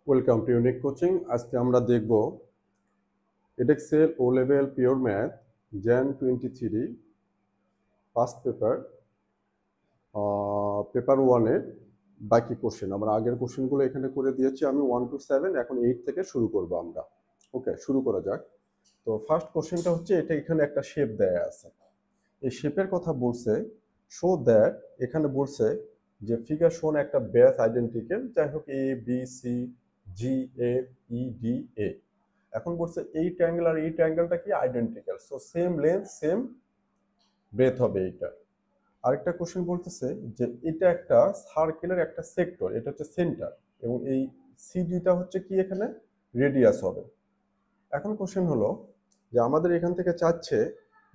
Welcome to unique coaching. আজকে আমরা দেখব Edexcel O level pure math Jan 23 first paper paper ওয়ানের বাকি কোশ্চেন। আমরা আগের কোশ্চেনগুলো এখানে করে দিয়েছি আমি 1 to 7, এখন 8 থেকে শুরু করব আমরা। ওকে, শুরু করা যাক। তো ফার্স্ট কোশ্চেনটা হচ্ছে, এটা এখানে একটা শেপ দেয়া আছে। এই শেপের কথা বলছে, শো দ্যাট, এখানে বলছে যে ফিগার শোন একটা বেস আইডেন্টিক্যাল, যাই হোক A B C G F E D A. এখন বলছে এই ট্রায়াঙ্গেল আর এই ট্রায়াঙ্গেলটা কি identical, so same length same breadth হবে এইটা। আরেকটা কোশ্চেন বলতেছে যে এটা একটা সার্কেলের একটা সেক্টর, এটা হচ্ছে সেন্টার, এবং এই সিডিটা হচ্ছে কি এখানে রেডিয়াস হবে। এখন কোশ্চেন হলো যে আমাদের এখান থেকে চাচ্ছে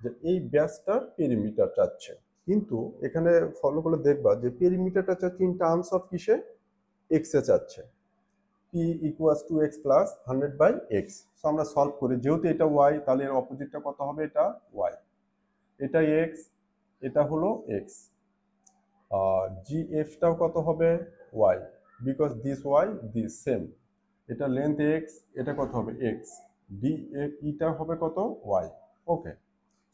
যে এই ব্যাসটার পেরিমিটার চাচ্ছে, কিন্তু এখানে ফলো করে দেখবা যে পেরিমিটারটা চাচ্ছে ইন টার্মস অফ কিসে, এক্স এ চাচ্ছে। P equals to x plus 100/x। So আমরা সলভ করি, যেহেতু এটা ওয়াই তাহলে এর অপোজিটটা কত হবে, এটা ওয়াই, এটা এক্স, এটা হলো এক্স। জি এফটাও কত হবে, y, because this y this same. এটা লেন্থ এক্স, এটা কত হবে এক্স, ডি এফ ইটা হবে কত, ওয়াই। ওকে,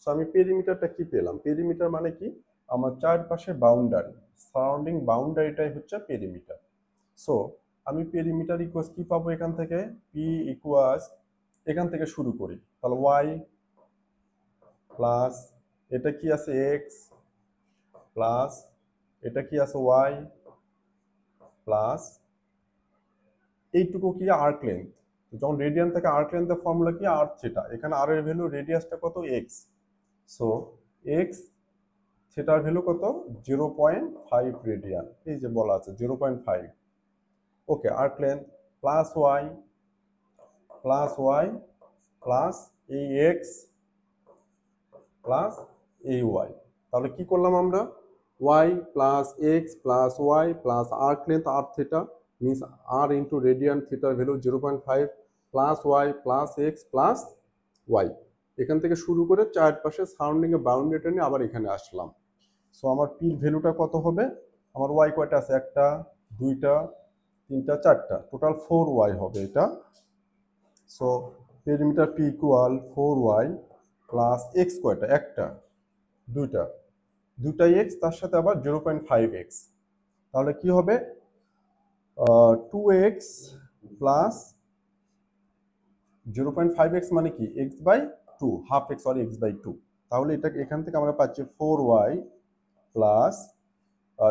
সো আমি পেরিমিটারটা কি পেলাম, পেরিমিটার মানে কি আমার চারপাশে বাউন্ডারি, সারাউন্ডিং বাউন্ডারিটাই হচ্ছে পেরিমিটার। সো আমি পেরিমিটার ইকুয়াস কি পাবো এখান থেকে, পি ইকুয়াস, এখান থেকে শুরু করি, তাহলে ওয়াই প্লাস এটা কি আছে এক্স প্লাস এটা কি আছে ওয়াই প্লাস এইটুকু কি আর্ক লেন্থ। যখন রেডিয়ান থেকে আর্ক লেন্থের ফর্মুলা কি আর থিটা, এখানে আর এর ভ্যালু, রেডিয়াসটা কত এক্স, সো এক্স থিটার ভ্যালু কত 0.5 রেডিয়ান, এই যে বলা আছে 0.5। Okay, arc length plus Y plus এই এক্স প্লাস এই ওয়াই। তাহলে কি করলাম আমরা, Y plus X plus Y plus arc length R theta means R into radian, থিটার value 0.5 plus Y plus X plus y. এখান থেকে শুরু করে চারপাশে সারাউন্ডিং এ বাউন্ডারিটা নিয়ে আবার এখানে আসলাম। সো আমার পির ভ্যালুটা কত হবে, আমার ওয়াই কয়টা আছে, একটা দুইটা তিনটা চারটা, টোটাল 4y হবে এটা। So perimeter P equal 4y plus x কয়টা, একটা দুইটা দুইটাই এক্স, তার সাথে আবার 0.5x, তাহলে কি হবে 2x প্লাস 0.5x মানে কি x/2, half x sorry x/2। তাহলে এটা এখান থেকে আমরা পাচ্ছি 4y plus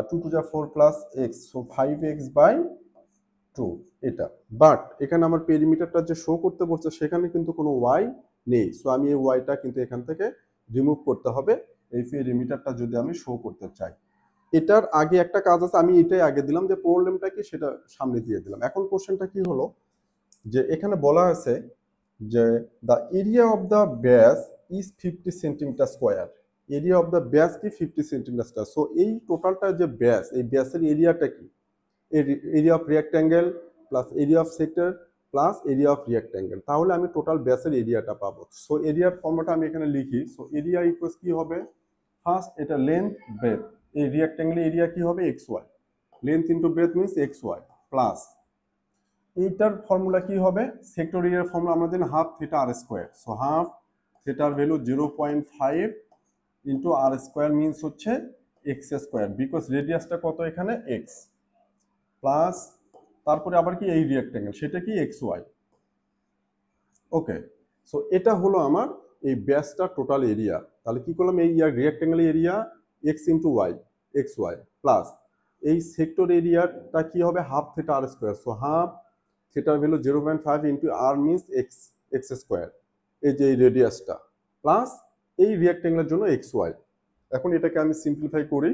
2 to the 4 plus x, so 5x/2 এটা। বাট এখানে আমার পেরিমিটারটা যে শো করতে বলছে সেখানে কিন্তু কোনো ওয়াই নেই, সো আমি এই ওয়াইটা কিন্তু এখান থেকে রিমুভ করতে হবে এই পেরিমিটারটা যদি আমি শো করতে চাই। এটার আগে একটা কাজ আছে, আমি এটাই আগে দিলাম, যে প্রবলেমটা কি সেটা সামনে দিয়ে দিলাম। এখন কোশ্চেনটা কি হলো, যে এখানে বলা আছে যে দ্য এরিয়া অফ দ্য ব্যাস is 50 centimetre square. Area of the ব্যাস কি 50 সেন্টিমিটার স্কোয়ার। সো এই টোটালটা যে ব্যাস, এই ব্যাসের এরিয়াটা কি, area of rectangle plus area of sector plus area of rectangle, তাহলে আমি টোটাল ব্যাসের এরিয়াটা পাবো। সো এরিয়ার ফর্মটা আমি এখানে লিখি। সো এরিয়া ইকুয়ালস কি হবে, ফার্স্ট এটা লেন্থ ব্রেথ, এই রেক্ট্যাঙ্গেল এরিয়া কি হবে x y, length into breadth means x y, plus এইটার ফর্মুলা কি হবে, সেক্টর এরিয়ার ফর্মুলা আমরা জানি half theta r square. So half থিটার value 0.5 into r square means হচ্ছে এক্স স্কোয়ার, বিকজ রেডিয়াসটা কত এখানে এক্স, প্লাস তারপরে আবার কি এই রেক্ট্যাঙ্গেল সেটা কি এক্স ওয়াই। ওকে, সো এটা হলো আমার এই ব্যাসটা টোটাল এরিয়া। তাহলে কি করলাম, এই rectangle area x into y, x y, plus এই সেক্টর এরিয়াটা কি হবে half theta r square. So half থিটার value 0.5 into r means x, x square, এই যে এই রেডিয়াসটা, প্লাস এই রেক্ট্যাঙ্গেলের জন্য এক্স ওয়াই। এখন এটাকে আমি সিম্পলিফাই করি।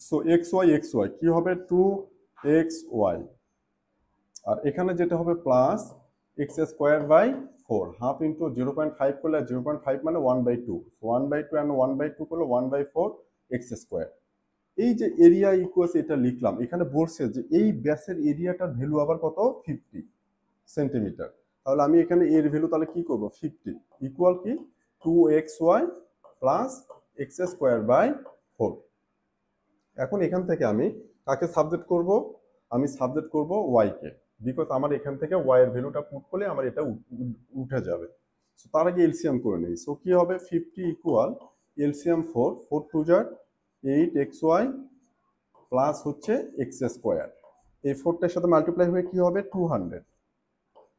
সো এক্স ওয়াই কি হবে 2xy, আর এখানে যেটা হবে plus x square by 4, half into 0.5 করলে 0.5 মানে 1/2, 1/2 অ্যান্ড 1/2 করলে 1/4 এক্স স্কোয়ার। এই যে এরিয়া ইকুয়ালস এটা লিখলাম, এখানে বলছে যে এই ব্যাসের এরিয়াটার ভ্যালু আবার কত 50 সেন্টিমিটার। তাহলে আমি এখানে এর ভ্যালু তাহলে কি করব, 50 ইকুয়াল কি 2xy plus x square by 4। এখন এখান থেকে আমি কাকে সাবজেক্ট করব, আমি সাবজেক্ট করব ওয়াই কে, বিকজ আমার এখান থেকে ওয়াই এর ভ্যালুটা পুট করলে আমার এটা উঠে যাবে। সো তার আগে এলসিএম করে নেই। সো কি হবে 50 ইকুয়াল এলসিএম 4, 4 টু জার 8xy প্লাস হচ্ছে এক্স স্কোয়ার, এই 4টার সাথে মাল্টিপ্লাই হয়ে কি হবে 200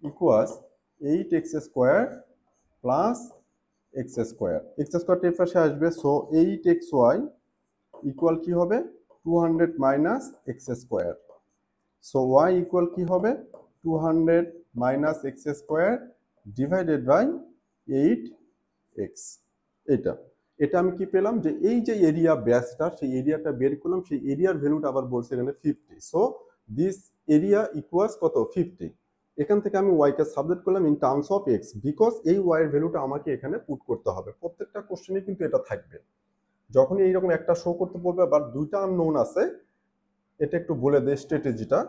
equals 8x square plus x square, x square এর পাশে আসবে। সো 8xy ইকুয়াল কি হবে 200 minus x square. So y equal কি হবে 200 minus x square divided by 8x। এটা এটা আমি কি পেলাম যে এই যে এরিয়া ব্যাসটা সেই এরিয়াটা বের করলাম, সেই এরিয়ার ভ্যালুটা আবার বলছে এখানে 50। সো দিস এরিয়া ইকুয়ালস কত 50। এখান থেকে আমি y কে সাবজেক্ট করলাম in terms of x, because এই y এর ভ্যালুটা আমাকে এখানে পুট করতে হবে। প্রত্যেকটা কোশ্চেনে কিন্তু এটা থাকবে, যখনই এইরকম একটা শো করতে বলবে বা দুইটা আননোন আছে, এটা একটু বলে দেয় স্ট্র্যাটেজিটা।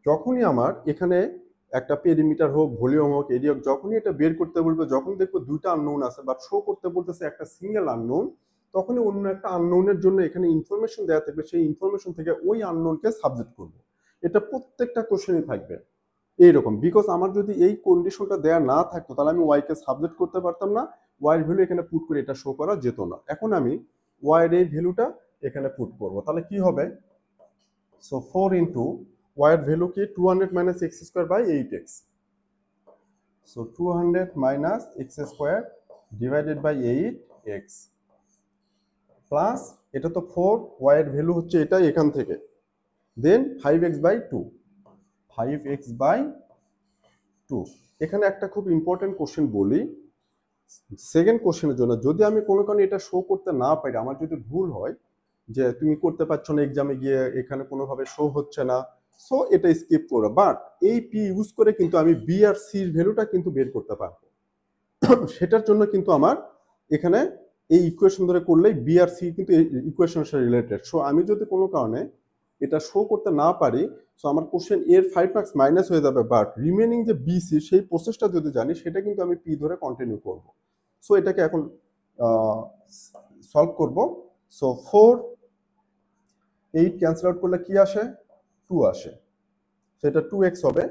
যখনই আমার এখানে একটা পেরিমিটার হোক, ভলিউম হোক, এরিয়া হোক, যখনই এটা বের করতে বলবে, যখন দেখবো দুইটা আননোন আছে বা শো করতে বলতেছে একটা সিঙ্গেল আননোন, তখনই অন্য একটা আননোনের জন্য এখানে ইনফরমেশন দেওয়া থাকবে, সেই ইনফরমেশন থেকে ওই আননোনকে সাবজেক্ট করবো। এটা প্রত্যেকটা কোশ্চেনই থাকবে এইরকম। বিকজ আমার যদি এই কন্ডিশনটা দেয়া না থাকতো তাহলে আমি ওয়াই কে সাবজেক্ট করতে পারতাম না, ওয়াই এর ভ্যালু এখানে পুট করে এটা শো করা যেত না। এখন আমি ওয়াই এর এই ভ্যালুটা এখানে পুট করব, তাহলে কি হবে সো 4 ইন্টু ওয়াই এর ভ্যালু কি 200 minus x square by 8x। So 200 minus x square divided by 8x plus এটা তো 4, ওয়াই এর ভ্যালু হচ্ছে এটা এখান থেকে, দেন 5x বাই 2, 5x বাই 2। এখানে একটা খুব ইম্পর্টেন্ট কোশ্চেন বলি সেকেন্ড কোশ্চেনের জন্য, যদি আমি কোনো কারণে এটা শো করতে না পারি, আমার যদি ভুল হয় যে তুমি করতে পারছো না এক্সামে গিয়ে, এখানে কোনোভাবে শো হচ্ছে না, সো এটা স্কিপ করো। বাট এই পি ইউজ করে কিন্তু আমি বি আর সির ভ্যালুটা কিন্তু বের করতে পারবো। সেটার জন্য কিন্তু আমার এখানে এই ইকুয়েশন ধরে করলেই বি আর সি কিন্তু ইকুয়েশনের সাথে রিলেটেড। সো আমি যদি কোনো কারণে এটা শো করতে না পারি, সো আমার কোশ্চেন এর 5 মার্কস মাইনাস হয়ে যাবে, বাট রিমেনিং যে বি সি সেই প্রসেসটা যদি জানি, সেটা কিন্তু আমি পি ধরে কন্টিনিউ করব। সো এটাকে এখন সলভ করব। সো 4 8 ক্যান্সেল আউট করলে কি আসে 2 আসে, সেটা 2x হবে।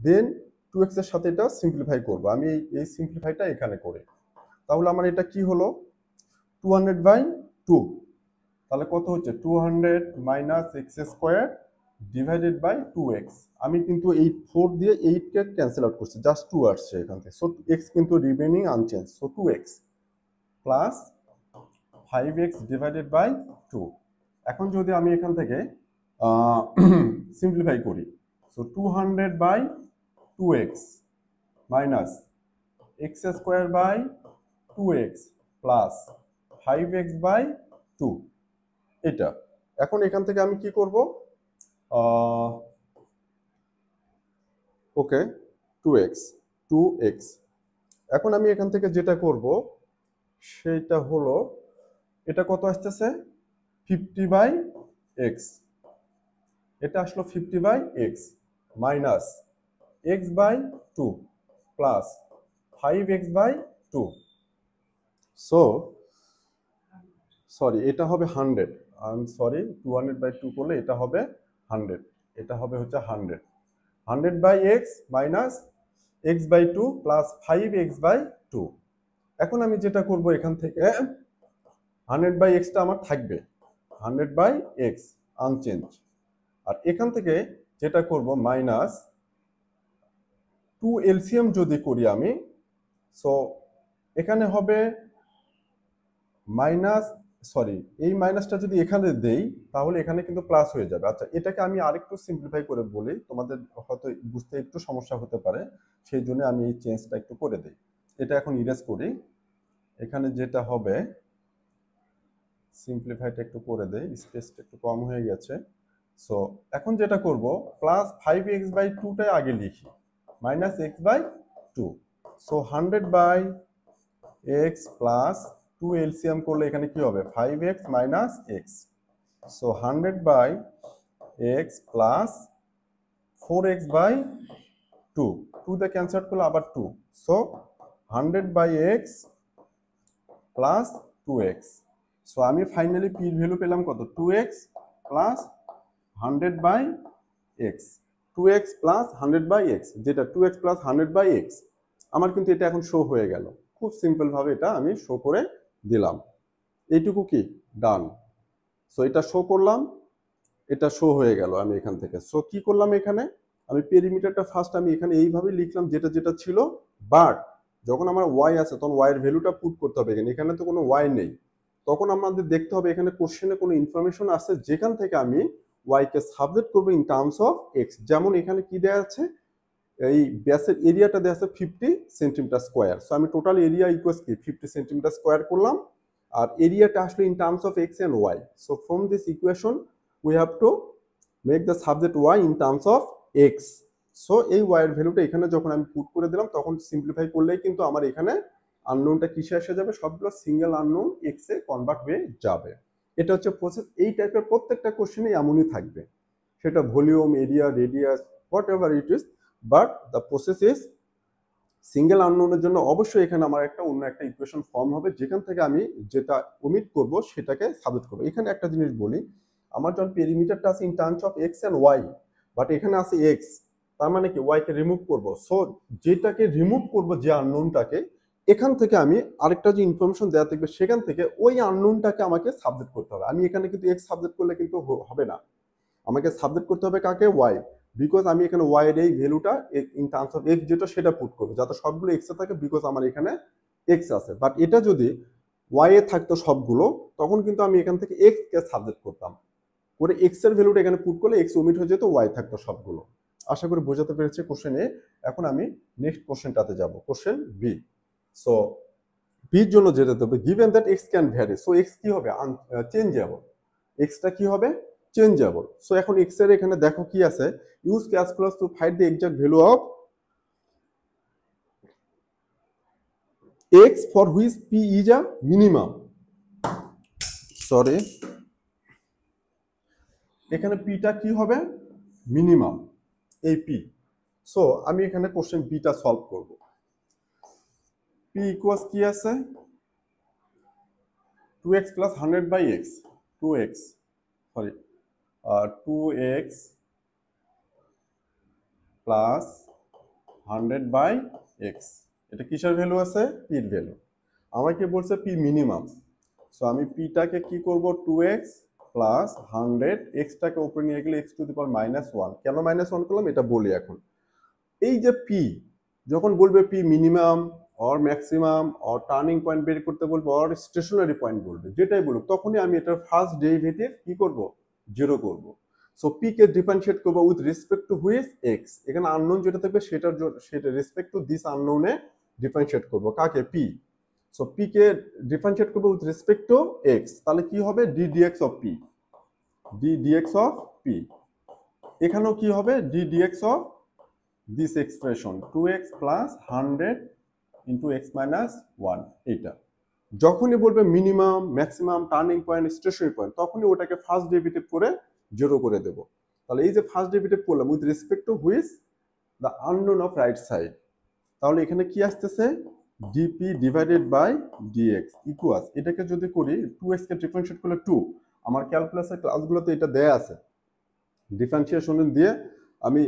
দেন 2x এর সাথে এটা সিম্পলিফাই করব, আমি এই সিম্পলিফাইটা এখানে করে, তাহলে আমার এটা কি হলো 200 বাই 2, তাহলে কত হচ্ছে 200 minus x square divided by 2x। আমি কিন্তু এই 4 দিয়ে 8 কে ক্যান্সেল আউট করছি, জাস্ট 2 আসছে এখান থেকে। সো x কিন্তু remaining unchanged, so 2x plus 5x divided by 2। এখন যদি আমি এখান থেকে সিম্পলিফাই করি, so 200 by 2x minus x square by 2x plus 5x by 2, এটা। এখন এখান থেকে আমি কি করব, ওকে 2x। এখন আমি এখান থেকে যেটা করব সেটা হলো, এটা কত আসতেছে 50 বাই x, এটা আসলো 50 বাই x minus x by 2 plus 5x by 2। So sorry, এটা হবে 100, আই এম সরি, 200 বাই 2 করলে এটা হবে 100, এটা হবে হচ্ছে 100 by x minus x by 2 plus 5x by 2। এখন আমি যেটা করব এখান থেকে 100 বাই x টা আমার থাকবে, 100 বাই x আনচেঞ্জ, আর এখান থেকে যেটা করব মাইনাস 2 এলসিএম যদি করি আমি, সো এখানে হবে মাইনাস, সরি এই মাইনাসটা যদি এখানে দেই তাহলে এখানে কিন্তু প্লাস হয়ে যাবে। আচ্ছা, এটাকে আমি আরেকটু সিম্পলিফাই করে বলি, তোমাদের হয়তো বুঝতে একটু সমস্যা হতে পারে, সেই জন্য আমি এই চেঞ্জটা একটু করে দিই। এটা এখন ইরেজ করি, এখানে যেটা হবে সিম্পলিফাইটা একটু করে দেই, স্পেসটা একটু কম হয়ে গেছে। সো এখন যেটা করব প্লাস 5x বাই 2টাই আগে লিখি, minus x by 2। So 100 by x plus 2 LCM করলে এখানে কি হবে 5x মাইনাস x। So 100 by x plus 4x by 2, 2 দিয়ে ক্যান্সেল করলে আবার 2। So 100 by x plus 2x। So আমি ফাইনালি p এর ভ্যালু পেলাম কত 2x plus 100 by x। 2x plus 100/x, যেটা 2x প্লাস 100/x, আমার কিন্তু এটা এখন শো হয়ে গেল। খুব সিম্পল ভাবে এটা আমি শো করে দিলাম। এইটুকু কি ডান। সো এটা শো করলাম, এটা শো হয়ে গেল আমি এখান থেকে। সো কি করলাম এখানে, আমি পেরিমিটারটা ফার্স্ট আমি এখানে এইভাবে লিখলাম যেটা যেটা ছিল, বাট যখন আমার ওয়াই আছে তখন ওয়াই এর ভ্যালুটা পুট করতে হবে এখানে। এখানে তো কোনো ওয়াই নেই, তখন আমাদের দেখতে হবে এখানে কোশ্চেনে কোনো ইনফরমেশন আছে যেখান থেকে আমি ওয়াই কে সাবজেক্ট করবো ইন টার্মস অফ এক্স। যেমন এখানে কি দেওয়া আছে, এই ব্যাসের এরিয়াটা দেওয়া আছে 50 সেন্টিমিটার স্কোয়ার। সো আমি টোটাল এরিয়া ইকুয়ালস কি 50 সেন্টিমিটার স্কোয়ার করলাম, আর এরিয়াটা আসলে in terms of x and y. So from this equation we have to make the subject y in terms of x. So এই ওয়াই এর ভ্যালুটা এখানে যখন আমি পুট করে দিলাম তখন সিম্পলিফাই করলেই কিন্তু আমার এখানে আননোনটা কিসে এসে যাবে, সবগুলো সিঙ্গেল আননোন এক্স এ কনভার্ট হয়ে যাবে। এটা হচ্ছে প্রসেস। এই টাইপের প্রত্যেকটা কোশ্চেনে এমনই থাকবে, সেটা volume, area, radius, whatever it is, but the process is single আননোনের জন্য অবশ্যই এখানে আমার একটা অন্য একটা ইকুয়েশন ফর্ম হবে যেখান থেকে আমি যেটা ওমিট করব সেটাকে সাবজেক্ট করবো। এখানে একটা জিনিস বলি, আমার যখন পেরিমিটারটা আছে in terms of x and y, but এখানে আছে এক্স, তার মানে কি ওয়াই কে রিমুভ করব। সো যেটাকে রিমুভ করব, যে আননোনটাকে, এখান থেকে আমি আরেকটা যে ইনফরমেশন দেওয়া থাকবে সেখান থেকে ওই আননোনটাকে আমাকে সাবজেক্ট করতে হবে। আমি এখানে কিন্তু এক্স সাবজেক্ট করলে কিন্তু হবে না, আমাকে সাবজেক্ট করতে হবে কাকে, ওয়াই। বিকজ আমি এখানে ওয়াই এর এই ভ্যালুটা ইন টার্মস অফ এক্স যেটা সেটা পুট করবো যাতে সবগুলো এক্স এ থাকে, বিকজ আমার এখানে এক্স আছে। বাট এটা যদি ওয়াই এ থাকতো সবগুলো, তখন কিন্তু আমি এখান থেকে এক্স কে সাবজেক্ট করতাম করে এক্স এর ভ্যালুটা এখানে পুট করলে এক্স ওমিট হয়ে যেত, ওয়াই থাকতো সবগুলো। আশা করি বোঝাতে পেরেছি কোশ্চেন এ। এখন আমি নেক্সট কোশ্চেনটাতে যাব, কোশ্চেন বি। সো বির জন্য যেটা দেবে, given that x can vary. So x কি হবে, চেঞ্জেবল। এক্সটা কি হবে, চেঞ্জেবল। সো এখন এক্স এর এখানে দেখো কি আছে, use calculus to find the exact value of x for which P is a minimum. Sorry, এখানে পিটা কি হবে, মিনিমাম, এই পি। সো আমি এখানে কোশ্চেন বিটা সলভ করব। পি ইকুয়ালস কি আছে, 2x plus 100/x, 2x, sorry 2x plus 100/x, এটা কিসের ভ্যালু আছে, পির ভ্যালু। আমাকে বলছে পি মিনিমাম। সো আমি পিটাকে কি করব, 2x প্লাস 100, এক্সটাকে উপরে নিয়ে গেলে x টু দি পাওয়ার -1। কেন -1 করলাম এটা বলি এখন। এই যে পি যখন বলবে P minimum or maximum or turning point বের করতে বলবো অর স্টেশনারি পয়েন্ট বলবে, যেটাই বলুক, তখনই আমি এটার ফার্স্ট ডেরিভেটিভ কি করব, জিরো করব। সো পি কে ডিফারেন্সিয়েট করব with respect to which x. এখানে আননোন যেটা থাকবে সেটা রেসপেক্ট টু দিস আননোনে ডিফারেন্সিয়েট করব, কাকে, পি। সো পি কে ডিফারেন্সিয়েট করব উইথ রেসপেক্ট টু এক্স, তাহলে কি হবে, d dx of p, d dx of p. এখানেও কি হবে, d dx of this expression 2x plus 100 into x minus 1। এটা যখনই বলবে minimum, maximum, turning point, stationary point, তখনই ওটাকে ফার্স্ট ডেরিভেটিভ করে জিরো করে দেব। তাহলে এই যে ফার্স্ট ডেরিভেটিভ করলাম with respect to which the unknown of right side, তাহলে এখানে কি আসতেছে, dp divided by dx equals, এটাকে যদি করি 2x কে ডিফারেন্সিয়েট করলে 2, আমার ক্যালকুলাসের ক্লাসগুলোতে এটা দেয়া আছে, ডিফারেন্সিয়েশন দিয়ে আমি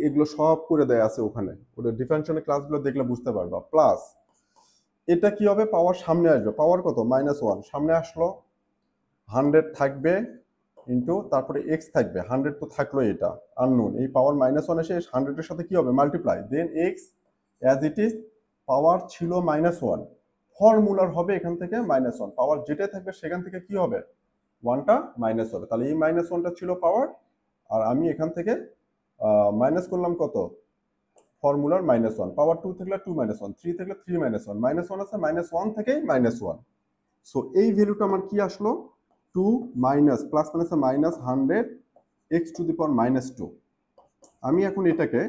এগুলো সব করে দেয়া আছে ওখানে, ওটা ডিফারেন্সিয়েশনের ক্লাসগুলো দেখলে বুঝতে পারবা। প্লাস এটা কি হবে, পাওয়ার সামনে আসবে, পাওয়ার কত, -1 সামনে আসলো, 100 থাকবে ইন্টু তারপরে এক্স থাকবে, 100 তো থাকলো, এটা আননোন, এই পাওয়ার -1 এসে 100 এর সাথে কি হবে, multiply, then X as it is, power ছিল -1, ফর্মুলার হবে এখান থেকে -1, পাওয়ার যেটা থাকবে সেখান থেকে কি হবে, 1টা মাইনাস হবে। তাহলে এই -1টা ছিল পাওয়ার, আর আমি এখান থেকে মাইনাস করলাম কত, ফর্মুলার -1, পাওয়ার 2 থাকলে 2 -1, 3 থাকলে 3 -1, -1 আছে, -1 থেকেই -1। সো এই ভ্যালুটা আমার কি আসলো, 2 মাইনাস প্লাস মাইনাসে -100 x টু দি পাওয়ার -2। আমি এখন এটাকে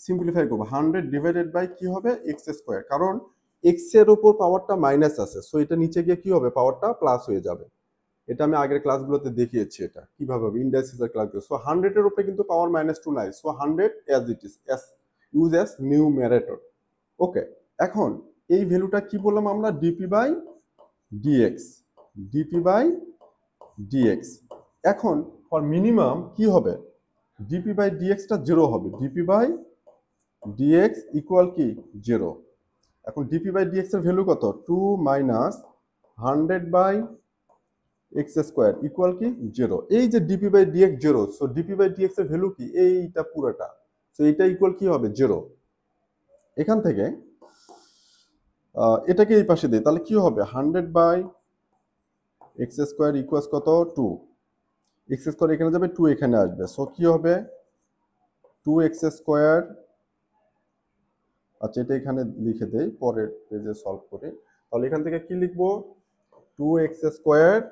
সিম্পলিফাই করবো, 100 ডিভাইডেড বাই কি হবে, x স্কোয়ার, কারণ x এর উপর পাওয়ারটা মাইনাস আছে, সো এটা নিচে গিয়ে কি হবে, পাওয়ারটা প্লাস হয়ে যাবে। এটা আমি আগের ক্লাসগুলোতে দেখিয়েছি এটা কিভাবে হবে, ইন্ডাইসিসের ক্লাসগুলো। সো 100 এর উপরে কিন্তু পাওয়ার -2 নাই, so 100 as it is, use as numerator. Okay, এখন এই ভ্যালুটা কি বললাম আমরা, DP by DX, DP by DX. এখন ফর মিনিমাম কি হবে, ডিপি বাই ডিএক্সটা জিরো হবে, ডিপি বাই ডিএক্স ইকুয়াল কি জিরো। এখন ডিপি বাই ডিএক্স এর ভ্যালু কত, 2 মাইনাস 100/x² ইকুয়াল কি জিরো। এই যে DP by DX zero, so DP by DX এর ভ্যালু কি, এইটা পুরোটা, সো এইটা ইকুয়াল কি হবে জিরো। এখান থেকে এটাকে এই পাশে দিই, তাহলে কি হবে 100/x² ইকুয়ালস কত 2, x² এখানে যাবে 2 এখানে আসবে, সো কি হবে 2x²। আচ্ছা এটা এখানে লিখে দেই পরের পেজে সলভ করে। তাহলে এখান থেকে কি লিখবো, 2x²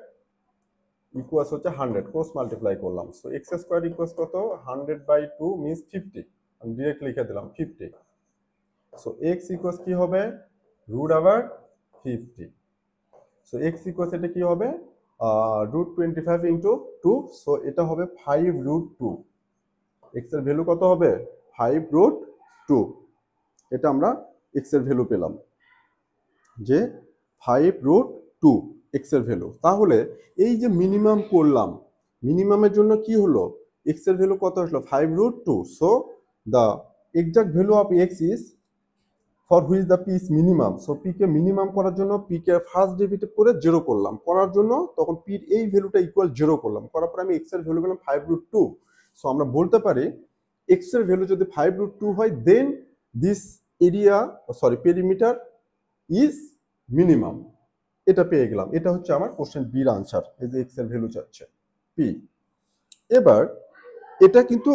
ইকুয়ালস হচ্ছে 100, ক্রস মাল্টিপ্লাই করলাম, সো x² ইকুয়ালস কত 100/2 মিন্স 50, আমি ডিরেক্ট লিখে দিলাম 50। সো x ইকুয়ালস কি হবে √50, সো x ইকুয়ালস এটা কি হবে √25 ইন্টু 2, সো এটা হবে 5√2। x এর ভ্যালু কত হবে 5√2, এটা আমরা x এর ভ্যালু পেলাম যে 5√2 x এর ভ্যালু। তাহলে এই যে মিনিমাম করলাম, মিনিমামের জন্য কি হলো, x এর ভ্যালু কত আসলো 5√2, so the exact value of x is for which the P is minimum. So p K minimum করার জন্য পি কে ফার্স্ট ডেরিভেটিভ করে জিরো করলাম, করার জন্য তখন পির এই ভ্যালুটা ইকুয়াল জিরো করলাম, করার পরে আমি x এর ভ্যালু পেলাম 5√2। সো আমরা বলতে পারি x এর ভ্যালু যদি 5√2 হয়, then this area perimeter is minimum. এটা পেয়ে গেলাম, এটা হচ্ছে আমার কোশ্চেন বির আনসার। এই যে x এর ভ্যালু চাচ্ছে পি। এবার এটা কিন্তু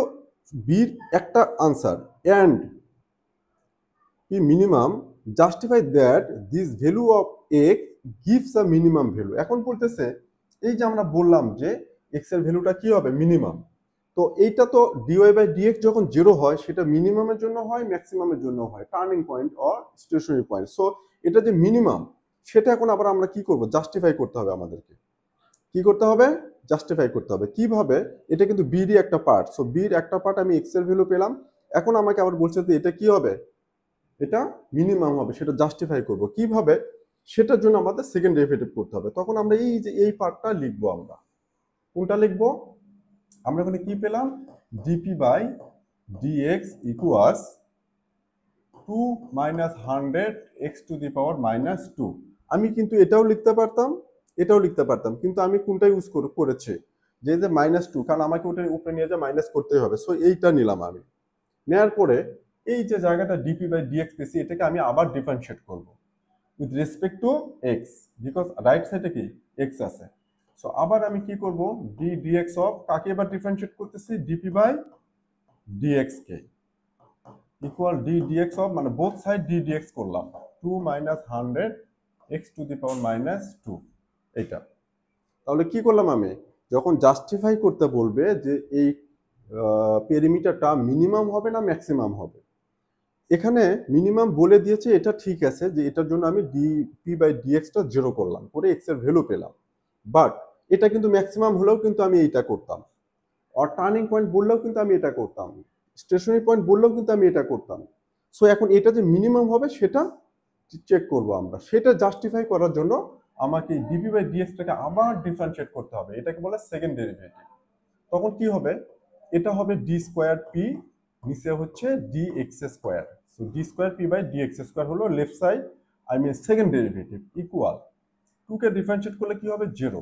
বির একটা answer, and p minimum justify that this value of x gives a minimum value. এখন বলতেছে এই যে আমরা বললাম যে x এর ভ্যালুটা কি হবে মিনিমাম, তো এইটা তো dy/dx যখন জিরো হয় সেটা মিনিমামের জন্য হয়, ম্যাক্সিমামের জন্য হয়, turning point or stationary point. So এটা যে মিনিমাম সেটা এখন আবার আমরা কি করব, জাস্টিফাই করতে হবে আমাদেরকে। কি করতে হবে, জাস্টিফাই করতে হবে। কিভাবে, এটা কিন্তু বিরই একটা পার্ট, সো বির একটা পার্ট আমি x এর ভ্যালু পেলাম, এখন আমাকে আবার বলছে যে এটা কি হবে, এটা মিনিমাম হবে, সেটা জাস্টিফাই করব কিভাবে, সেটার জন্য আমাদের সেকেন্ড ডেরিভেটিভ করতে হবে। তখন আমরা এই যে এই পার্টটা লিখবো, আমরা কোনটা লিখবো, আমরা এখানে কি পেলাম dp/dx ইকুয়ালস 2 মাইনাস 100x⁻²। আমি কিন্তু এটাও লিখতে পারতাম, এটাও লিখতে পারতাম, কিন্তু আমি কোনটা ইউজ করেছি, যে -2, কারণ আমাকে ওটার উপরে নিয়ে যা মাইনাস করতেই হবে, সো এইটা নিলাম আমি। নেওয়ার পরে এই যে জায়গাটা dp/dx পেয়েছি, এটাকে আমি আবার ডিফারেন্সিয়েট করব with respect two x, because right সাইডে কি x আছে। সো আবার আমি কি করব, dx অফ কাকে এবার ডিফারেন্সিয়েট করতেছি, dp/dx K equal dx of, মানে বোথ সাইড dx করলাম, 2 মাইনাস 100x⁻²। এটা তাহলে কি করলাম আমি, যখন জাস্টিফাই করতে বলবে যে এই পেরিমিটারটা মিনিমাম হবে না ম্যাক্সিমাম হবে, এখানে মিনিমাম বলে দিয়েছে, এটা ঠিক আছে যে এটার জন্য আমি dp/dxটা জিরো করলাম, করে x এর ভ্যালু পেলাম, বাট এটা কিন্তু ম্যাক্সিমাম হলেও কিন্তু আমি এইটা করতাম, আর টার্নিং পয়েন্ট বললেও কিন্তু আমি এটা করতাম, স্টেশনারি পয়েন্ট বললেও কিন্তু আমি এটা করতাম। সো এখন এটা যে মিনিমাম হবে সেটা চেক করব আমরা, সেটা জাস্টিফাই করার জন্য আমাকে dp/dxটাকে আবার ডিফারেন্সিয়েট করতে হবে, এটাকে বলে সেকেন্ড ডেরিভেটিভ। তখন কি হবে, এটা হবে d²p, নিচে হচ্ছে dx², সো d²p/dx² হলো left side, I mean second derivative, equal 2 কে ডিফারেন্সিয়েট করলে কি হবে 0,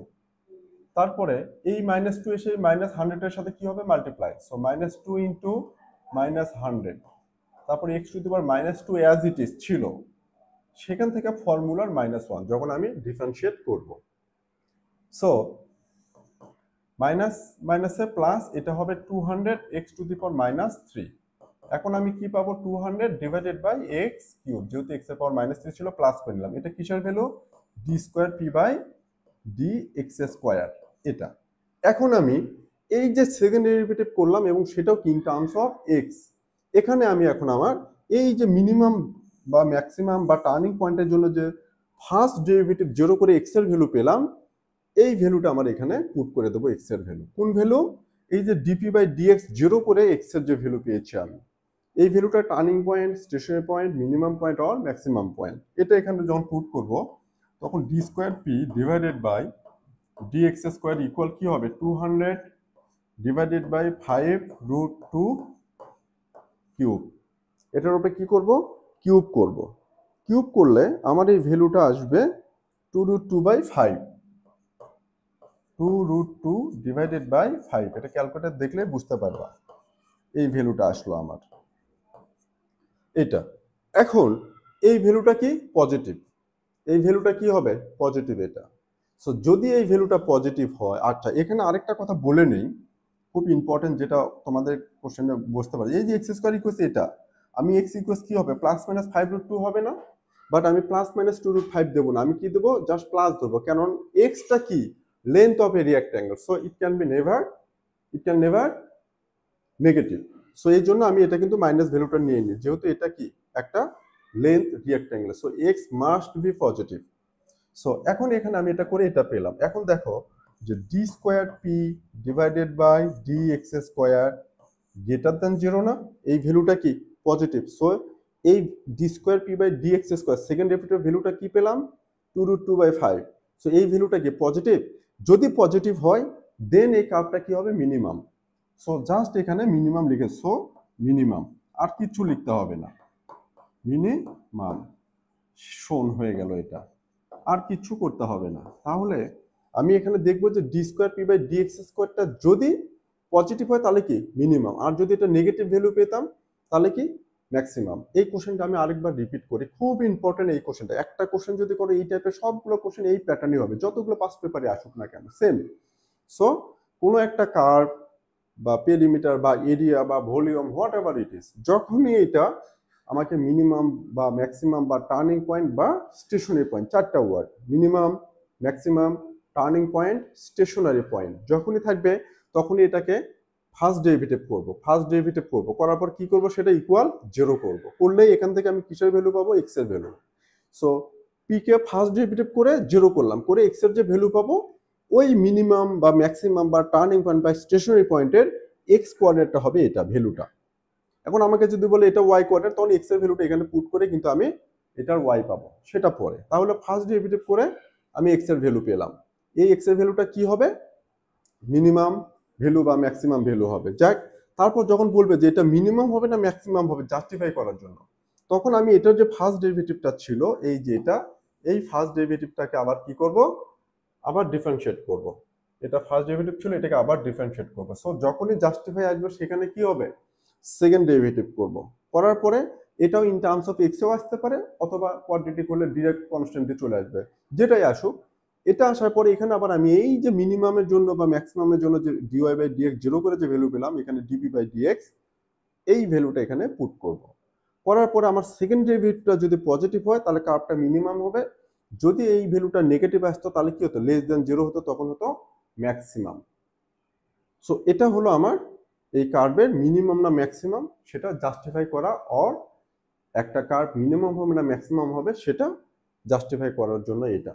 তারপরে এই -2 এসে -100 এর সাথে কি হবে মাল্টিপ্লাই, সো -2 ইন্টু -100, তারপরে x⁻², অ্যাজ ইট ইজ ছিল, সেখান থেকে ফর্মুলার -1 যখন আমি ডিফারেন্সিয়েট করব, সো মাইনাস মাইনাসে প্লাস, এটা হবে 200x⁻³ এখন আমি কি পাবো, 200 ডিভাইডেড বাই x³, যেহেতু x⁻³ ছিল প্লাস করে নিলাম, এটা কিসের ভ্যালু d²p/dx², এটা। এখন আমি এই যে সেকেন্ড ডেরিভেটিভ করলাম এবং সেটাও ইন টার্মস অফ x, এখানে আমি এখন আমার এই যে মিনিমাম বা ম্যাক্সিমাম বা টার্নিং পয়েন্টের জন্য যে ফার্স্ট ডেরিভেটিভ জিরো করে x এর ভ্যালু পেলাম, এই ভ্যালুটা আমার এখানে পুট করে দেবো, x এর ভ্যালু, কোন ভ্যালু, এই যে dp/dx জিরো করে x এর যে ভ্যালু পেয়েছি আমি, এই ভ্যালুটা turning point, stationary point, minimum point or maximum point, এটা এখানে যখন পুট করব তখন d²p divided by dx² equal কি হবে 200 ডিভাইডেড বাই 5√2 কিউব। এটার উপরে কি করব, কিউব করব। কিউব করলে আমার এই ভ্যালুটা আসবে 2√2/5, 2√2 ডিভাইডেড বাই 5। এটা ক্যালকুলেটর দেখলে বুঝতে পারবা এই ভ্যালুটা আসলো আমার এটা। এখন এই ভ্যালুটা কি পজিটিভ, এই ভ্যালুটা কি হবে পজিটিভ এটা। সো যদি এই ভ্যালুটা পজিটিভ হয়, আচ্ছা এখানে আরেকটা কথা বলে নেই, খুব ইম্পর্টেন্ট, যেটা তোমাদের কোশ্চেনে বুঝতে পারে। এই যে এক্স স্কোয়ার ইকুয়ালস এটা, আমি এক্স ইকুয়ালস কি হবে প্লাস মাইনাস 5√2 হবে না, বাট আমি প্লাস মাইনাস 2√5 দেবো না, আমি কি দেবো জাস্ট প্লাস দেবো, কারণ এক্সটা কি length of a rectangle, so it can never negative. So এই জন্য আমি এটা কিন্তু মাইনাস ভ্যালুটা নিয়ে নিই, যেহেতু এটা কি একটা length rectangle, so X must be positive. So এখন এখানে আমি এটা করে এটা পেলাম। এখন দেখো যে D square p divided by D x square greater than 0 না, এই ভ্যালুটা কি পজিটিভ। সো এই d square P by D x square second derivative ভ্যালুটা কি পেলাম 2√2/5। সো এই ভ্যালুটা কি পজিটিভ, যদি পজিটিভ হয় দেন এই কার্ভটা কি হবে মিনিমাম। সো জাস্ট এখানে মিনিমাম লিখে, সো মিনিমাম, আর কিছু লিখতে হবে না, মিনিমাম শোন হয়ে গেল এটা, আর কিছু করতে হবে না। তাহলে আমি এখানে দেখবো যে D square P by D X স্কোয়ারটা যদি পজিটিভ হয় তাহলে কি মিনিমাম, আর যদি এটা নেগেটিভ ভ্যালু পেতাম তাহলে কি ম্যাক্সিমাম। এই কোশ্চেনটা আমি আরেকবার রিপিট করি, খুব ইম্পর্টেন্ট এই কোশ্চেনটা। একটা কোশ্চেন যদি করো এই টাইপের সবগুলো কোশ্চেন এই প্যাটার্নই হবে, যতগুলো পাস পেপারে আসুক না কেন সেম। সো কোনো একটা কার্ভ বা পেরিমিটার বা এরিয়া বা volume whatever it is, যখনই এটা আমাকে মিনিমাম বা ম্যাক্সিমাম বা টার্নিং পয়েন্ট বা স্টেশনারি পয়েন্ট, চারটা word, minimum, maximum, turning point, stationary point যখনই থাকবে তখনই এটাকে ফার্স্ট ডেরিভেটিভ করব, করার পর কি করব সেটা ইকুয়াল 0 করব, করলেই এখান থেকে আমি কিসের ভ্যালু পাবো এক্স এর ভ্যালু। সো পি কে ফার্স্ট ডেরিভেটিভ করে 0 করলাম, করে এক্স এর যে ভ্যালু পাবো ওই মিনিমাম বা ম্যাক্সিমাম বা টার্নিং পয়েন্ট বা স্টেশনারি পয়েন্টের এক্স কোঅর্ডিনেটটা হবে এটা ভ্যালুটা। এখন আমাকে যদি বলে এটা ওয়াই কোঅর্ডিনেট, তখন এক্স এর ভ্যালুটা এখানে পুট করে কিন্তু আমি এটার ওয়াই পাবো, সেটা পরে। তাহলে ফার্স্ট ডেরিভেটিভ করে আমি এক্স এর ভ্যালু পেলাম, এই এক্স এর ভ্যালুটা কি হবে মিনিমাম ভ্যালু বা ম্যাক্সিমাম ভ্যালু হবে। যাক, তারপর যখন বলবে যে এটা মিনিমাম হবে না ম্যাক্সিমাম হবে জাস্টিফাই করার জন্য, তখন আমি এটার যে ফার্স্ট ডেরিভেটিভটা ছিল এই যে এটা, এই ফার্স্ট ডেরিভেটিভটাকে আবার কি করব আবার ডিফারেন্সিয়েট করব। এটা ফার্স্ট ডেরিভেটিভ ছিল, এটাকে আবার ডিফারেন্সিয়েট করব। সো যখনই জাস্টিফাই আসবে সেখানে কি হবে সেকেন্ড ডেরিভেটিভ করব, করার পরে এটাও ইন টার্মস অফ এক্সও আসতে পারে অথবা কোয়াড্রেটিক হলে ডিরেক্ট কনস্ট্যান্টে চলে আসবে, যেটাই আসুক। এটা আসার পরে এখানে আবার আমি এই যে মিনিমামের জন্য বা ম্যাক্সিমামের জন্য যে ডিওয়াই বাই ডিএক্স 0 করে যে ভ্যালু পেলাম এখানে ডিপি বাই ডিএক্স, এই ভ্যালুটা এখানে পুট করব। করার পরে আমার সেকেন্ড ডেরিভেটিভটা যদি পজিটিভ হয় তাহলে কার্ভটা মিনিমাম হবে, যদি এই ভ্যালুটা নেগেটিভ আসতো তাহলে কি হতো লেস দেন 0 হতো, তখন হতো ম্যাক্সিমাম। সো এটা হলো আমার এই কার্ভের মিনিমাম না ম্যাক্সিমাম সেটা জাস্টিফাই করা, অর একটা কার্ভ মিনিমাম হবে না ম্যাক্সিমাম হবে সেটা জাস্টিফাই করার জন্য এটা।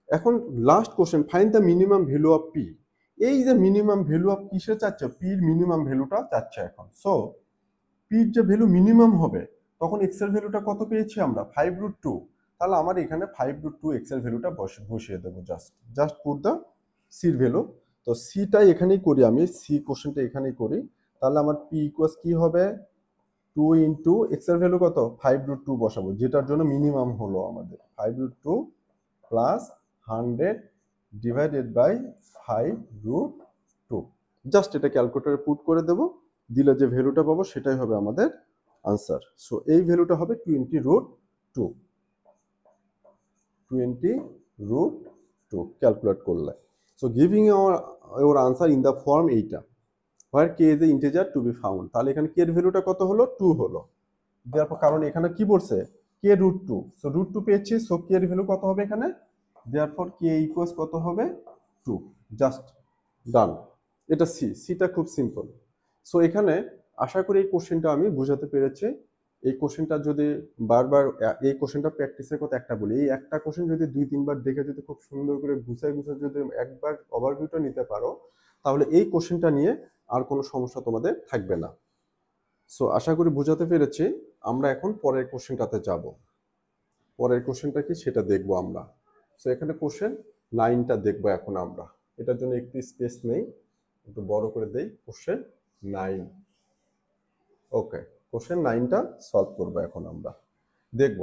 এখন last question, find the minimum value of P. এই যে মিনিমাম ভ্যালু অফ কিসে চাচ্ছে পির মিনিমাম ভ্যালুটা চাচ্ছে এখন। সো পির যে ভ্যালু মিনিমাম হবে তখন এক্স এর ভ্যালুটা কত পেয়েছি আমরা 5√2, তাহলে আমার এখানে 5√2 এক্স এর ভ্যালুটা বসিয়ে দেবো, জাস্ট পুট দ্য সির ভ্যালু। তো সিটাই এখানেই করি আমি, সি কোশ্চেনটা এখানেই করি। তাহলে আমার পি ইকুয়ালস কি হবে 2 ইন্টু এক্স এর ভ্যালু কত 5√2 বসাবো, যেটার জন্য মিনিমাম হলো আমাদের 5√2 প্লাস 100 ডিভাইডেড বাই 5√2। জাস্ট এটা ক্যালকুলেটরে পুট করে দেব, দিলে যে ভ্যালুটা পাবো সেটাই হবে আমাদের আনসার। সো এই ভ্যালুটা হবে 20√2, 20√2 ক্যালকুলেট করলে। So giving your answer in the form এইটা, where k is the integer to be found। তাহলে এখানে k এর ভ্যালুটা কত হলো 2 হলো, দেওয়ার কারণ এখানে কি বলছে k√2, সো √2 পেয়েছি, সো k এর ভ্যালু কত হবে এখানে, দেয়ারফর k ইকুয়ালস কত হবে 2, জাস্ট ডান। এটা সিটা খুব সিম্পল। সো এখানে আশা করি এই কোশ্চেনটা আমি বুঝাতে পেরেছি। এই কোশ্চেনটা যদি বারবার, এই কোশ্চেনটা প্র্যাকটিসের কথা একটা বলি, এই একটা কোশ্চেন যদি 2-3 বার দেখে যদি খুব সুন্দর করে গুছাই যদি একবার ওভারভিউটা নিতে পারো তাহলে এই কোশ্চেনটা নিয়ে আর কোনো সমস্যা তোমাদের থাকবে না। সো আশা করি বুঝাতে পেরেছি। আমরা এখন পরের কোশ্চেনটাতে যাব। পরের কোশ্চেনটা কি সেটা দেখব আমরা। সো এখানে কোশ্চেন 9টা দেখবো এখন আমরা, এটার জন্য একটু স্পেস নেই। একটু বড় করে দেই, কোশ্চেন 9। ওকে, কোশ্চেন 9টা সলভ করবো এখন আমরা। দেখব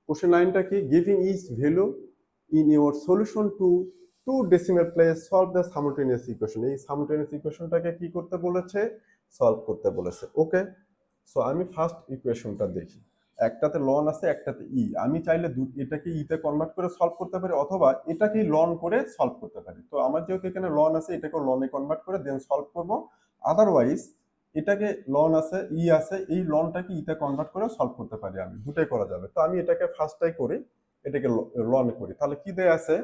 কোশ্চেন 9টা কি, giving each value in your solution to 2 decimal place solve the simultaneous equation. এই সাইমultaneous ইকুয়েশনটাকে কি করতে বলেছে, সলভ করতে বলেছে। ওকে, সো আমি ফার্স্ট ইকুয়েশনটা দেখি। একটাতে লন আছে, একটাতে ই। আমি চাইলে এটাকে ইতে কনভার্ট করে সলভ করতে পারি, অথবা এটাকেই লন করে সলভ করতে পারি। তো আমার যেহেতু এখানে লন আছে, এটাকে লনে কনভার্ট করে দেন সলভ করব। আদারওয়াইজ এটাকে লন আছে, ই আছে, এই লনটাকে ইতে কনভার্ট করে সলভ করতে পারি, আমি দুটাই করা যাবে। তো আমি এটাকে ফার্স্টটাই করি, এটাকে লন করি। তাহলে কি দেয়া আছে,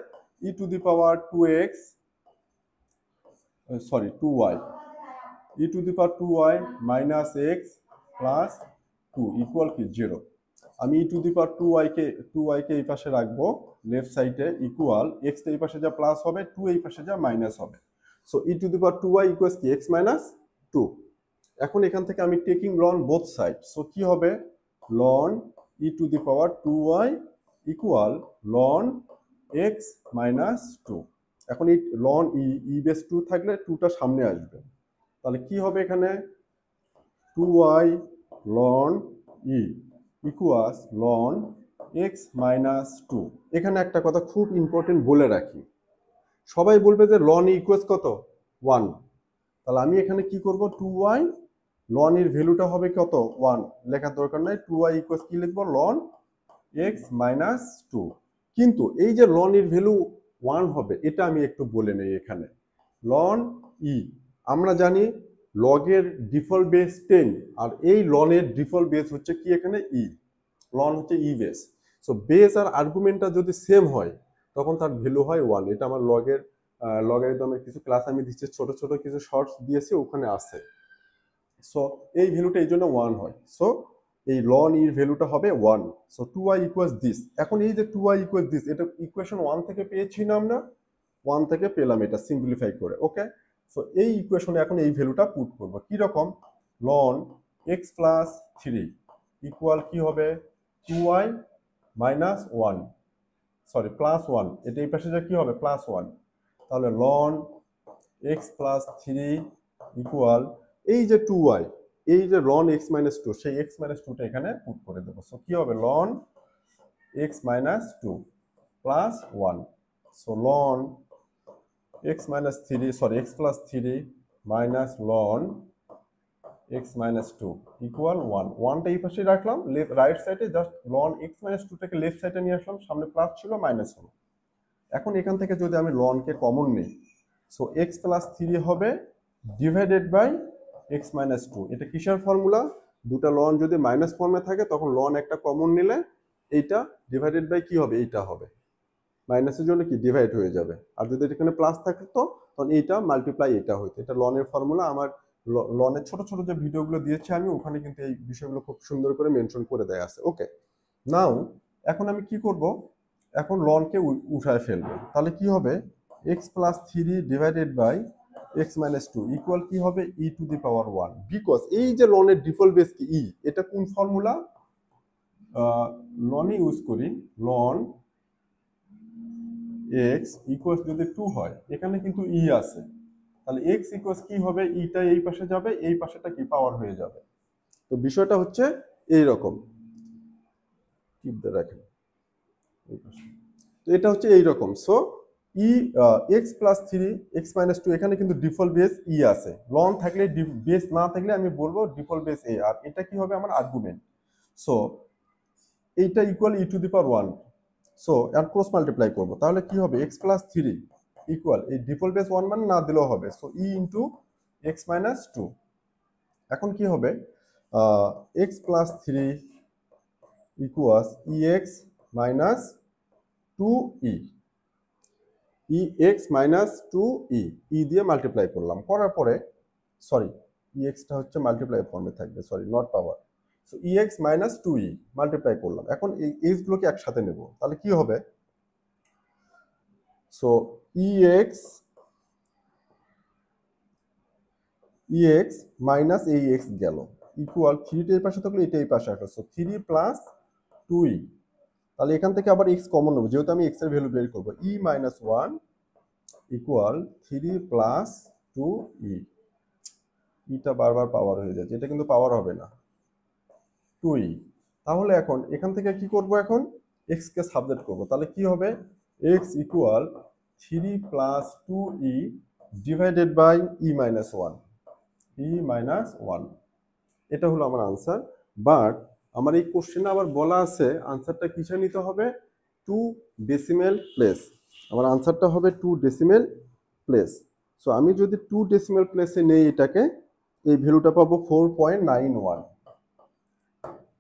e to the power 2x, sorry 2y, e to the power 2y minus x plus 2 equal কি 0। আমি ই টু দি পাওয়ার 2y কে এই পাশে রাখবো লেফট সাইডে, ইকুয়াল এক্স এই পাশে যা প্লাস হবে, 2 এই পাশে যা মাইনাস হবে। So e to the power 2y equals কি x মাইনাস 2। এখন এখান থেকে আমি taking ln both side, so কি হবে, ln e to the power 2y equal ln x minus 2। এখন এই লন ই বেস 2 থাকলে 2টা সামনে আসবে, তাহলে কি হবে এখানে 2y ln e equals ln x minus 2। এখানে একটা কথা খুব ইম্পর্টেন্ট বলে রাখি, সবাই বলবে যে লন ই ইকুয়ালস কত 1, তাহলে আমি এখানে কি করব, 2y লন এর ভ্যালুটা হবে কত 1, লেখার দরকার নাই, 2y ইকুয়ালস কি লিখবো, লন x মাইনাস 2। কিন্তু এই যে লন এর ভ্যালু 1 হবে, এটা আমি একটু বলে নেই। এখানে লন ই আমরা জানি লগের ডিফল্ট বেস 10, আর এই লনের ডিফল্ট বেস হচ্ছে কি এখানে ই, লন হচ্ছে ই বেস। সো বেস আর আর্গুমেন্টটা যদি সেম হয় তখন তার ভ্যালু হয় 1। এটা আমার লগারিদমের কিছু ক্লাস আমি দিচ্ছি, ছোট ছোট কিছু শর্টস দিয়েছি, ওখানে আছে। সো এই ভ্যালুটা এই জন্য 1 হয়। সো এই লন এর ভ্যালুটা হবে 1। So 2y equals this. এখন এই যে 2y ইকুয়ালস দিস, এটা ইকুয়েশন 1 থেকে পেয়েছি না আমরা, 1 থেকে পেলাম এটা সিম্পলিফাই করে। ওকে, সো এই ইকুয়েশনে এখন এই ভ্যালুটা পুট করব। কি রকম, লন x প্লাস 3 ইকুয়াল কি হবে 2y মাইনাস 1, সরি প্লাস 1, এটা এই পাশে যা কি হবে প্লাস 1। তাহলে লন x প্লাস 3 ইকুয়াল এই যে 2y, এই যে লন x মাইনাস 2, সেই x মাইনাস 2টা এখানে পুট করে দেবো। সো কি হবে ln x minus 2 plus 1। So ln x minus 3, sorry x plus 3 minus ln x minus 2 equal 1। 1টা এই পাশে রাখলাম, রাইট সাইডে জাস্ট লন x মাইনাস 2টাকে লেফট সাইডে নিয়ে আসলাম, সামনে প্লাস ছিল মাইনাস হলো। এখন এখান থেকে যদি আমি লনকে কমন নিই, সো x প্লাস 3 হবে ডিভাইডেড বাই x মাইনাস 2। এটা কিসের ফর্মুলা, দুটা লন যদি মাইনাস ফর্মে থাকে তখন লন একটা কমন নিলে এইটা ডিভাইডেড বাই কি হবে, এইটা হবে, মাইনাসের জন্য কি ডিভাইড হয়ে যাবে। আর যদি এখানে প্লাস থাকতো তখন এইটা মাল্টিপ্লাই এটা হইতো। এটা লনের ফর্মুলা, আমার লনের ছোট ছোট যে ভিডিওগুলো দিয়েছি আমি, ওখানে কিন্তু এই বিষয়গুলো খুব সুন্দর করে মেনশন করে দেয়া আছে। ওকে, নাও এখন আমি কি করব, এখন লনকে উঠায় ফেলবো। তাহলে কি হবে x plus 3 divided by x minus 2 equal কি হবে e to the power 1। Because এই যে লনের ডিফল্ট বেস কি ই, এটা কোন ফর্মুলা, লনে ইউজ করি, লন x ইকুয়ালস যদি 2 হয়, এখানে কিন্তু ই আছে, তাহলে x ইকুয়ালস কি হবে, ইটা এই পাশে যাবে, এই পাশেটা কি পাওয়ার হয়ে যাবে। তো বিষয়টা হচ্ছে এই রকম, টিপ দিয়ে রাখেন, তো এটা হচ্ছে এই রকম। সো ই x প্লাস 3 x মাইনাস 2, এখানে কিন্তু ডিফল্ট বেস ই আছে, লন থাকলে বেস না থাকলে আমি বলবো ডিফল্ট বেস এ, আর এটা কি হবে আমার আর্গুমেন্ট। সো এইটা equal e to the power 1। So আর ক্রস মাল্টিপ্লাই করবো, তাহলে কি হবে x প্লাস 3 ইকুয়াল এই ডিফল্ট বেস 1 মানে না দিলেও হবে, so e into x minus 2। এখন কি হবে x plus 3 equals ex minus 2e, ex minus 2e, e দিয়ে মাল্টিপ্লাই করলাম, করার পরে সরি ex-টা হচ্ছে মাল্টিপ্লাই ফর্মে থাকবে, sorry not power. So ex minus 2e multiply করলাম। এখন এই এক্সগুলোকে একসাথে নেব, তাহলে কি হবে, সো ex মাইনাস এই x গেল ইকুয়াল 3টা এই পাশে থাকলে এটা এই পাশে আসলো, সো 3 প্লাস 2e। তাহলে এখান থেকে আবার x কমন নেব, যেহেতু আমি x এর ভ্যালু বের করব, e minus 1 equal 3 plus 2e, ইটা বারবার পাওয়ার হয়ে যাচ্ছে, এটা কিন্তু পাওয়ার হবে না, 2e। তাহলে এখন এখান থেকে কি করব, এখন x কে সাবজেক্ট করব, তাহলে কি হবে, x equal 3 plus 2e divided by e minus 1, এটা হলো আমার আনসার। বাট আমার এই কোশ্চেনে আবার বলা আছে আনসারটা কিসে নিতে হবে, 2 ডেসিমেল প্লেস, আমার আনসারটা হবে 2 ডেসিমেল প্লেস। সো আমি যদি 2 ডেসিমেল প্লেসে নেই এটাকে, এই ভ্যালুটা পাবো 4.91।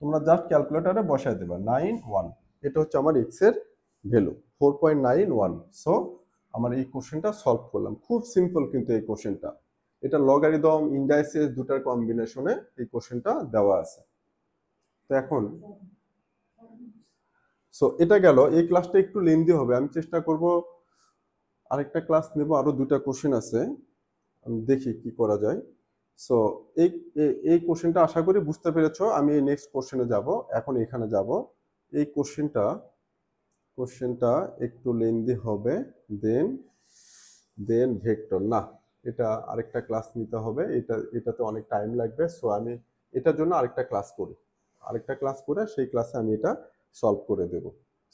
তোমরা জাস্ট ক্যালকুলেটরে বসায় দেবা 91, এটা হচ্ছে আমার x এর ভ্যালু 4.91। সো আমার এই কোশ্চেনটা সলভ করলাম, খুব সিম্পল কিন্তু এই কোশ্চেনটা, এটা লগারিদম ইন্ডাইসেস দুটার কম্বিনেশনে এই কোশ্চেনটা দেওয়া আছে। তো এখন সো এটা গেল, এই ক্লাসটা একটু লেন্দি হবে, আমি চেষ্টা করব আরেকটা ক্লাস নেব, আরো দুটা কোশ্চেন আছে, আমি দেখি কি করা যায়। সো এই এই কোশ্চেনটা আশা করি বুঝতে পেরেছো, আমি এই নেক্সট কোশ্চেনে যাব, এখন এখানে যাব। এই কোশ্চেনটা একটু লেন্দি হবে, দেন ভেক্টর না, এটা আরেকটা ক্লাস নিতে হবে, এটাতে অনেক টাইম লাগবে। সো আমি এটার জন্য আরেকটা ক্লাস করে সেই ক্লাসে আমি এটা সলভ করে দেব।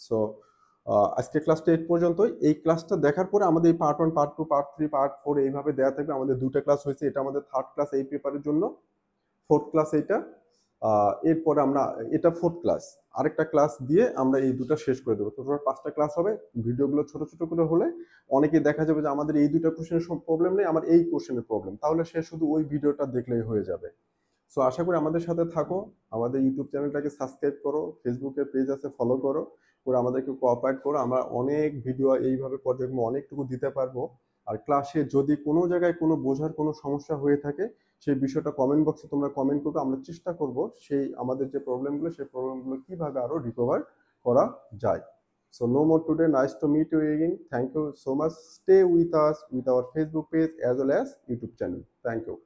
সো আজকে ক্লাসটা এই পর্যন্তই। এই ক্লাসটা দেখার পরে আমাদের এই পার্ট 1, পার্ট 2, পার্ট 3, পার্ট 4 এইভাবে দেওয়া থাকবে। আমাদের দুটো ক্লাস হয়েছে, এটা আমাদের থার্ড ক্লাস এই পেপারের জন্য, ফোর্থ ক্লাস এইটা। এরপরে আমরা, এটা ফোর্থ ক্লাস, আরেকটা ক্লাস দিয়ে আমরা এই দুটো শেষ করে দেবো। টোটাল 5টা ক্লাস হবে, ভিডিওগুলো ছোট ছোট করে হলে অনেকেই দেখা যাবে যে আমাদের এই দুটো কোশ্চেনের প্রবলেম নেই, আমার এই কোশ্চেনের প্রবলেম, তাহলে সে শুধু ওই ভিডিওটা দেখলেই হয়ে যাবে। সো আশা করি আমাদের সাথে থাকো, আমাদের ইউটিউব চ্যানেলটাকে সাবস্ক্রাইব করো, ফেসবুকে পেজ আছে ফলো করো, করে আমাদেরকে কোঅপারেট করো, আমরা অনেক ভিডিও এইভাবে পর্যায়ক্রমে অনেকটুকু দিতে পারবো। আর ক্লাসে যদি কোনো জায়গায় কোনো বোঝার কোনো সমস্যা হয়ে থাকে, সেই বিষয়টা কমেন্ট বক্সে তোমরা কমেন্ট করবে, আমরা চেষ্টা করব সেই আমাদের যে প্রবলেমগুলো সেই প্রবলেমগুলো কিভাবে আরো রিকভার করা যায়। So no more today, nice to meet you again, thank you so much, stay with us with our Facebook page as well as YouTube channel, thank you.